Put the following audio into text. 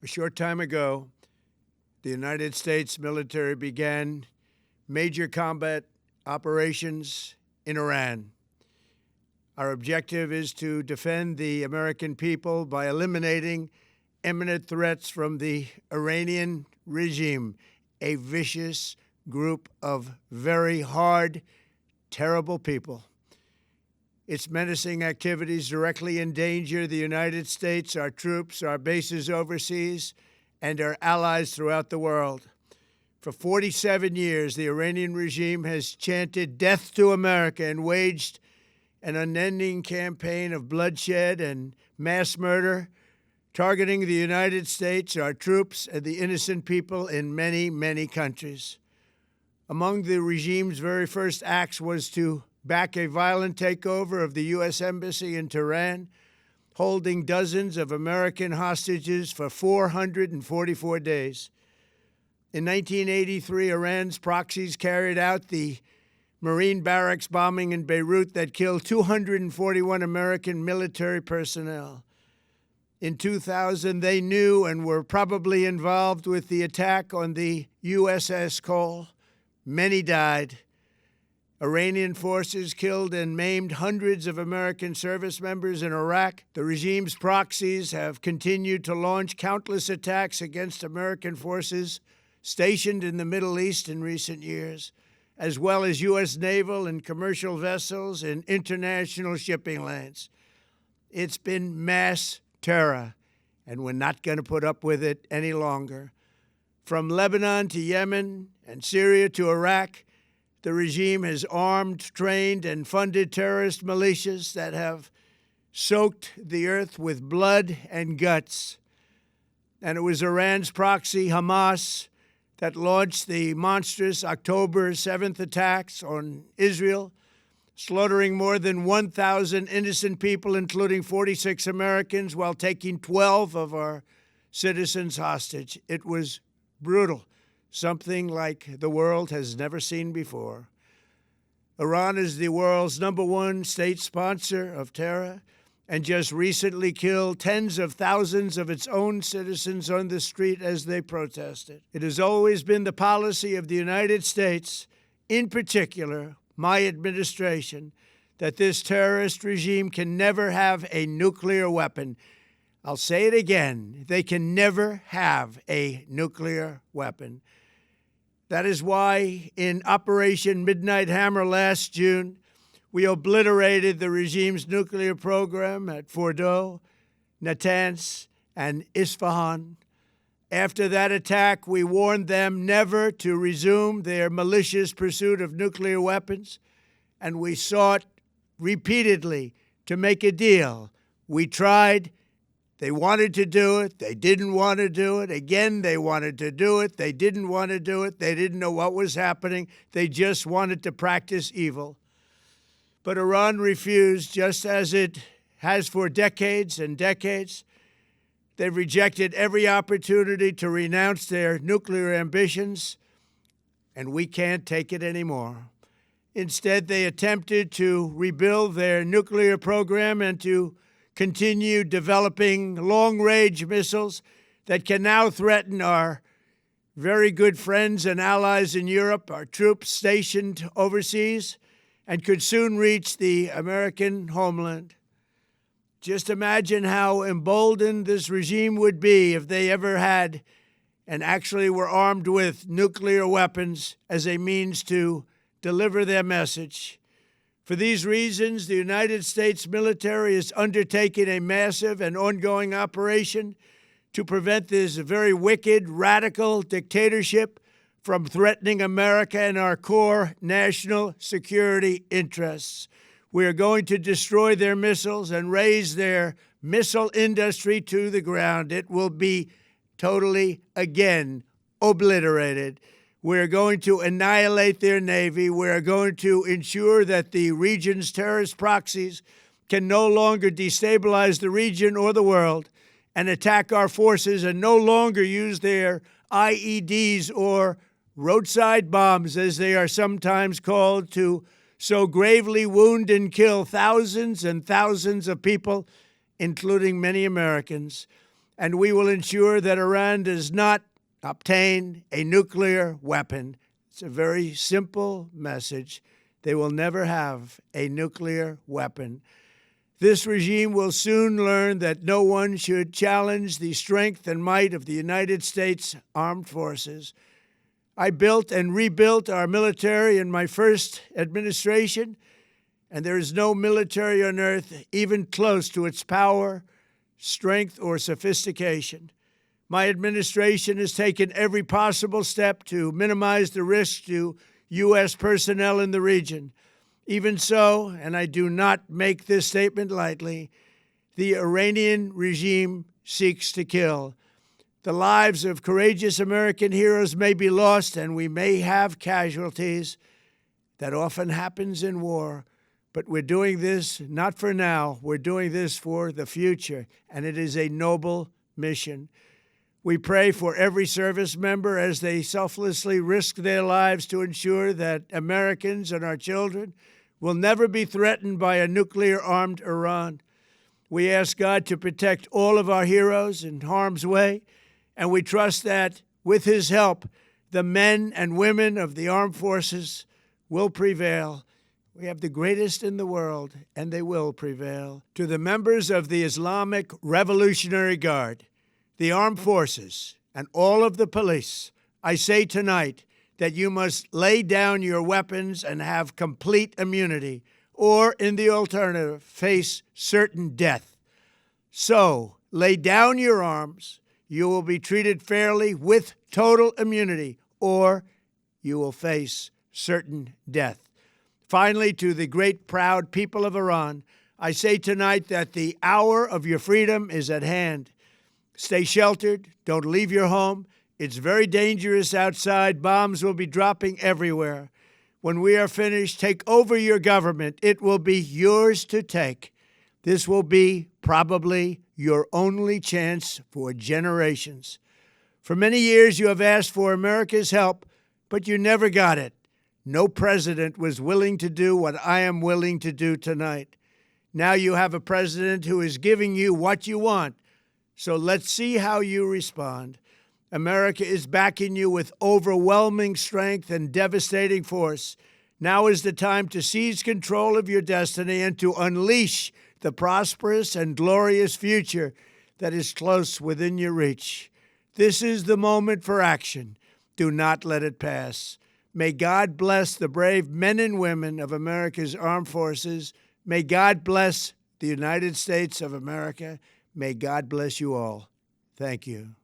A short time ago, the United States military began major combat operations in Iran. Our objective is to defend the American people by eliminating imminent threats from the Iranian regime, a vicious group of very hard, terrible people. Its menacing activities directly endanger the United States, our troops, our bases overseas, and our allies throughout the world. For 47 years, the Iranian regime has chanted death to America and waged an unending campaign of bloodshed and mass murder, targeting the United States, our troops, and the innocent people in many, many countries. Among the regime's very first acts was to back a violent takeover of the U.S. Embassy in Tehran, holding dozens of American hostages for 444 days. In 1983, Iran's proxies carried out the Marine barracks bombing in Beirut that killed 241 American military personnel. In 2000, they knew and were probably involved with the attack on the USS Cole. Many died. Iranian forces killed and maimed hundreds of American service members in Iraq. The regime's proxies have continued to launch countless attacks against American forces stationed in the Middle East in recent years, as well as U.S. naval and commercial vessels in international shipping lanes. It's been mass terror, and we're not going to put up with it any longer. From Lebanon to Yemen and Syria to Iraq, the regime has armed, trained, and funded terrorist militias that have soaked the earth with blood and guts. And it was Iran's proxy, Hamas, that launched the monstrous October 7th attacks on Israel, slaughtering more than 1,000 innocent people, including 46 Americans, while taking 12 of our citizens hostage. It was brutal, something like the world has never seen before. Iran is the world's #1 state sponsor of terror and just recently killed tens of thousands of its own citizens on the street as they protested. It has always been the policy of the United States, in particular, my administration, that this terrorist regime can never have a nuclear weapon. I'll say it again, they can never have a nuclear weapon. That is why in Operation Midnight Hammer last June, we obliterated the regime's nuclear program at Fordow, Natanz, and Isfahan. After that attack, we warned them never to resume their malicious pursuit of nuclear weapons, and we sought repeatedly to make a deal. We tried. They wanted to do it. They didn't want to do it. Again, they wanted to do it. They didn't want to do it. They didn't know what was happening. They just wanted to practice evil. But Iran refused, just as it has for decades and decades. They've rejected every opportunity to renounce their nuclear ambitions, and we can't take it anymore. Instead, they attempted to rebuild their nuclear program and to continue developing long-range missiles that can now threaten our very good friends and allies in Europe, our troops stationed overseas, and could soon reach the American homeland. Just imagine how emboldened this regime would be if they ever had and actually were armed with nuclear weapons as a means to deliver their message. For these reasons, the United States military is undertaking a massive and ongoing operation to prevent this very wicked, radical dictatorship from threatening America and our core national security interests. We are going to destroy their missiles and raise their missile industry to the ground. It will be totally, again, obliterated. We're going to annihilate their Navy. We're going to ensure that the region's terrorist proxies can no longer destabilize the region or the world and attack our forces and no longer use their IEDs or roadside bombs, as they are sometimes called, to so gravely wound and kill thousands and thousands of people, including many Americans. and we will ensure that Iran does not obtain a nuclear weapon. It's a very simple message. They will never have a nuclear weapon. This regime will soon learn that no one should challenge the strength and might of the United States Armed Forces. I built and rebuilt our military in my first administration, and there is no military on earth even close to its power, strength, or sophistication. My administration has taken every possible step to minimize the risk to U.S. personnel in the region. Even so, and I do not make this statement lightly, the Iranian regime seeks to kill. The lives of courageous American heroes may be lost, and we may have casualties. That often happens in war. But we're doing this not for now. We're doing this for the future, and it is a noble mission. We pray for every service member as they selflessly risk their lives to ensure that Americans and our children will never be threatened by a nuclear-armed Iran. We ask God to protect all of our heroes in harm's way, and we trust that, with His help, the men and women of the armed forces will prevail. We have the greatest in the world, and they will prevail. To the members of the Islamic Revolutionary Guard, the armed forces, and all of the police, I say tonight that you must lay down your weapons and have complete immunity, or, in the alternative, face certain death. So, lay down your arms. You will be treated fairly with total immunity, or you will face certain death. Finally, to the great, proud people of Iran, I say tonight that the hour of your freedom is at hand. Stay sheltered. Don't leave your home. It's very dangerous outside. Bombs will be dropping everywhere. When we are finished, take over your government. It will be yours to take. This will be probably your only chance for generations. For many years, you have asked for America's help, but you never got it. No president was willing to do what I am willing to do tonight. Now you have a president who is giving you what you want. So let's see how you respond. America is backing you with overwhelming strength and devastating force. Now is the time to seize control of your destiny and to unleash the prosperous and glorious future that is close within your reach. This is the moment for action. Do not let it pass. May God bless the brave men and women of America's armed forces. May God bless the United States of America. May God bless you all. Thank you.